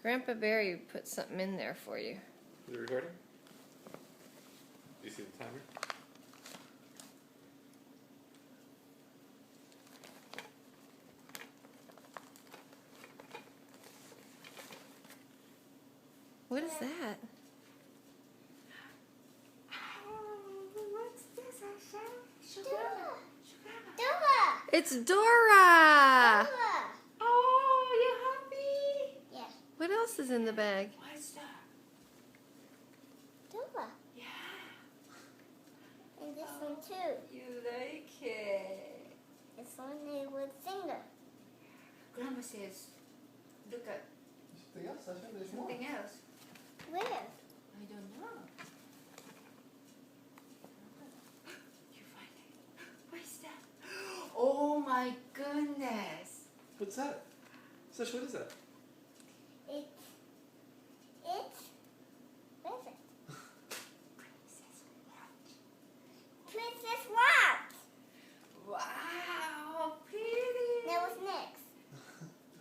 Grandpa Barry put something in there for you. Is it recording? Do you see the timer? What is that? What's this, Asha? Dora! It's Dora! Dora! Oh, you happy? Yes. What else is in the bag? What's that? Dora. Yeah. And this one too. You like it. This one they would singer. Grandma says, look at Something else, Sasha? There's more. something else. Where? I don't know. You find it. What is that? Oh my goodness. What's that? Sasha, what is that? It's what is it? Princess Watch. Wow, pretty. Now what's next?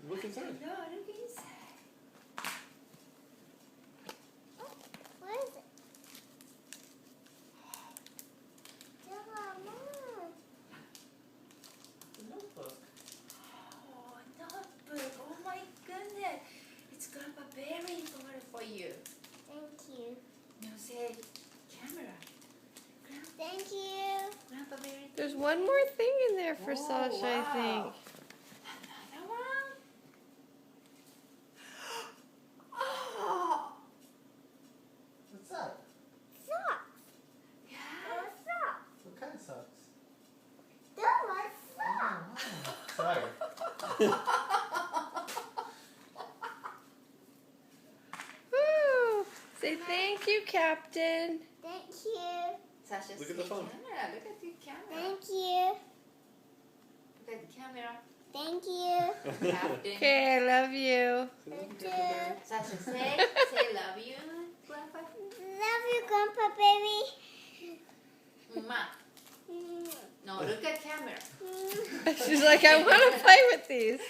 Look inside. No, look inside. What is it? Dora, Mom. The notebook. Oh, notebook. Oh my goodness. It's Grandpa Barry got it for you. Thank you. Now say camera. Thank you. Grandpa Barry. There's one more thing in there for Oh, Sasha, I wow. think. Another one? Oh, What's that? Socks. yeah. Dora socks. What kind of socks? Dora socks. Oh, sorry. Woo! Say thank you, Captain. Thank you. Sasha, Look at the say phone. camera. Look at the camera. Thank you. Look at the camera. Thank you. Captain. Okay, I love you. Thank you. Sasha, say love you, Grandpa. Love you, Grandpa Baby. Mwah. No, look at camera. She's like, I want to play with these.